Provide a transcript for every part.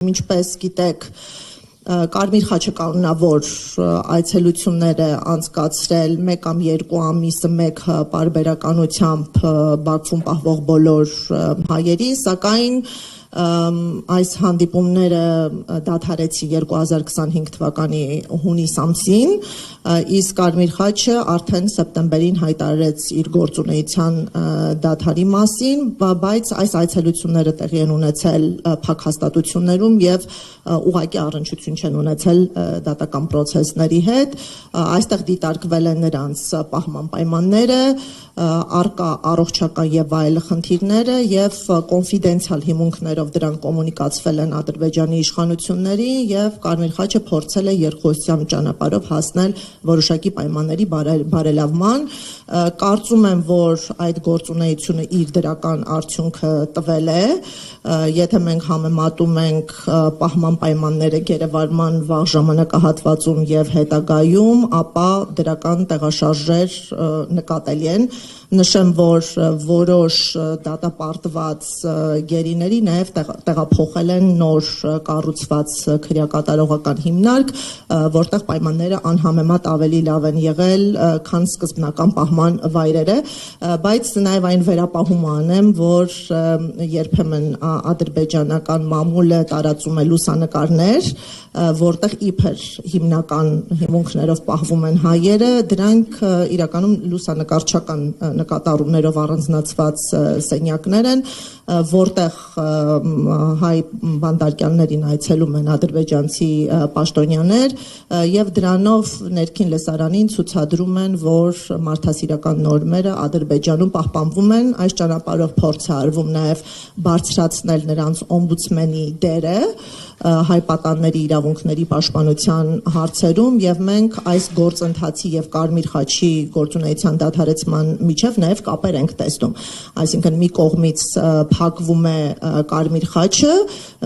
Ինչպես գիտեք, Կարմիր խաչը կանոնավոր այցելություններ է անցկացրել 1 կամ 2 ամիսը մեկ պարբերականությամբ Բաքվում պահվող բոլոր հայերի, սակայն այս հանդիպումները դադարեցին 2025 թվականի հունիս ամսին, իսկ Կարմիր խաչը արդեն սեպտեմբերին հայտարարեց իր գործունեության դադարի մասին, բայց այս այցելությունները տեղի են ունեցել փակ հաստատություններում եւ ուղղակի առնչություն չեն ունեցել դատական պրոցեսների հետ, այստեղ դիտարկվել են նրանց պահման պայմանները, արկա առողջական եւ այլ խնդիրները եւ կոնֆիդենցիալ հիմունքներով դրանք կոմունիկացվել են Ադրբեջանի իշխանություններին եւ Կարմիր խաչը փորձել է երկխոսության ճանապարհով հասնել որոշակի պայմանների բարելավման, կարծում եմ, որ այդ գործունեությունը իր դրական արդյունքը տվել է, եթե մենք համեմատում ենք պահման պայմանները գերեվարման վաղ ժամանակահատվածում եւ հետագայում, ապա դրական տեղաշարժեր նկատելի են, նշեմ, որ որոշ դատապարտված գերիների նաև տեղափոխել են նոր կառուցված քրեակատարողական հիմնարկ, որտեղ պայմանները անհամեմատ ավելի լավ են եղել, քան սկզբնական պահման վայրերը, բայց նաև այն վերապահումը անեմ, որ երբեմն ադրբեջանական մամուլը տարածում է լուսանկարներ, որտեղ իբր հիմնական հիմունքներով պահվում են հայերը, դրանք իրականում լուսանկարչական նկատառումներով առանձնացված սենյակներ են, որտեղ հայ բանդարկյաններին այցելում են ադրբեջանցի պաշտոնյաներ եւ դրանով ներքին լսարանին ցուցադրում են, որ մարդասիրական նորմերը Ադրբեջանում պահպանվում են, այս ճանապարհով փորձ է արվում նաեւ բարձրացնել նրանց օմբուդսմենի դերը հայ պատանների իրավունքների պաշտպանության հարցերում եւ մենք այս գործընթացի եւ Կարմիր խաչի գործունեության դադարեցման միջև նաեւ կապեր ենք տեսնում, այսինքն մի կողմից փակվում է Կարմիր խաչը,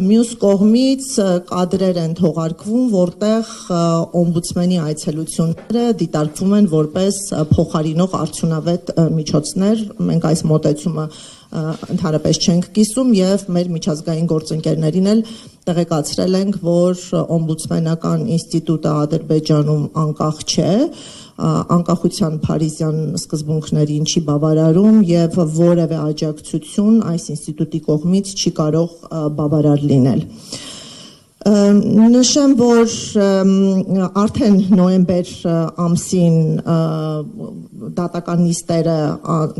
մյուս կողմից կադրեր են թողարկվում, որտեղ օմբուդսմենի այցելությունները դիտարկվում են որպես փոխարինող արդյունավետ միջոցներ, մենք այս մոտեցումը ընդհանրապես չենք կիսում եւ մեր միջազգային գործընկերներին էլ տեղեկացրել ենք, որ օմբուդսմենական ինստիտուտը Ադրբեջանում անկախ չէ, անկախության փարիզյան սկզբունքներին չի բավարարում եւ որևէ աջակցություն այս ինստիտուտի կողմից չի կարող բավարար լինել։ Նշեմ, որ արդեն նոյեմբեր ամսին դատական նիստերը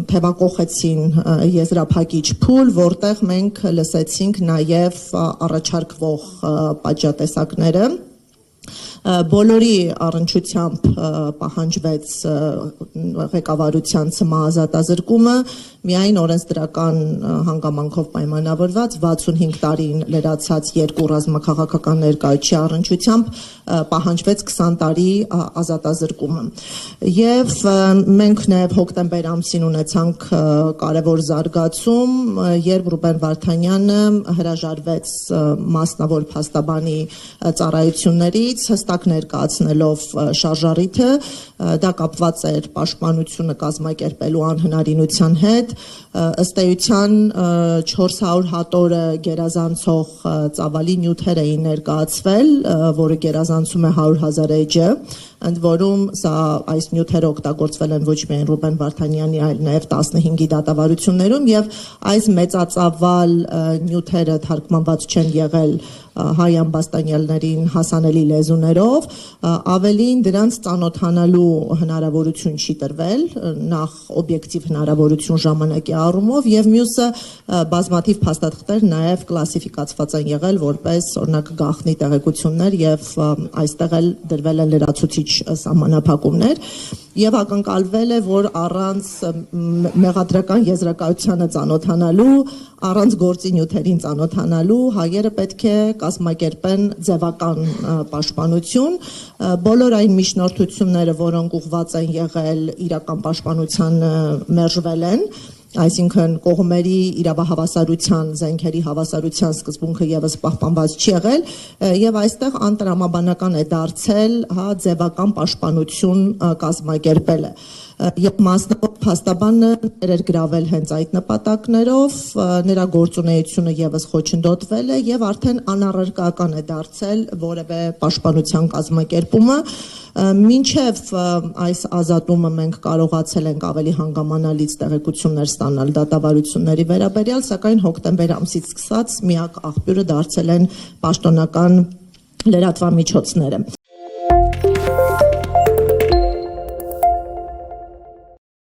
թևակողեցին եզրափակիչ փուլ, որտեղ մենք լսեցինք նաև առաջարկվող պատժատեսակները, բոլորի առնչությամբ պահանջվեց ղեկավարության ցմահազատազրկումը, միայն օրենսդրական հանգամանքով պայմանավորված 65 տարին լրացած երկու ռազմաքաղաքական ներկայացի առնչությամբ պահանջվեց 20 տարի ազատազրկումը։ Եվ մենք նաև հոկտեմբեր ամսին ունեցանք կարևոր զարգացում, երբ Ռուբեն Վարդանյանը հրաժարվեց մասնավոր փաստաբանի ծառայություններից, հստակ ներկայացնելով շարժառիթը, դա կապված էր պաշտպանությունը կազմակերպելու անհնարինության հետ, ըստ էության 400 հատորը գերազանցող ծավալի նյութեր էին ներկայացվել, որը գերազանցում է 100,000 էջը, ընդ որում այս նյութերը օգտագործվել են ոչ միայն Ռուբեն Վարդանյանի, այլ նաև 15-ի դատավարություններում եւ այս մեծածավալ նյութերը թարգմանված չեն եղել հայ ամբաստանյալներին հասանելի լեզուներով, ավելին դրանց ծանոթանալու հնարավորություն չի տրվել, նախ օբյեկտիվ հնարավորություն ժամանակի առումով եւ մյուսը բազմաթիվ փաստաթղթեր նաեւ կլասիֆիկացված են եղել որպես օրինակ գաղտնի տեղեկություններ եւ այստեղ էլ դրվել են լրացուցիչ սահմանափակումներ եւ ակնկալվել է, որ առանց մեղադրական եզրակացությանը ծանոթանալու, առանց գործի նյութերին ծանոթանալու հայերը պետք է կազմակերպեն ձևական պաշտպանություն, բոլոր այն միջնորդությունները, որոնք ուղղված են եղել իրական պաշտպանությանը, մերժվել են, այսինքն կողմերի իրավահավասարության, զենքերի հավասարության սկզբունքը եւս պահպանված չի եղել եւ այստեղ անտրամաբանական է դարձել ձևական պաշտպանություն կազմակերպելը։ Եվ մասնավոր փաստաբանը էր գրավել հենց այդ նպատակներով, նրա գործունեությունը եւս խոչընդոտվել է եւ արդեն անառարկական է դարձել որևէ պաշտպանության կազմակերպումը, մինչև այս ազատումը մենք կարողացել ենք ավելի հանգամանալից տեղեկություններ ստանալ դատավարությունների վերաբերյալ, սակայն հոկտեմբեր ամսից սկսած միակ աղբյուրը դարձել են պաշտոնական լրատվամիջոցները։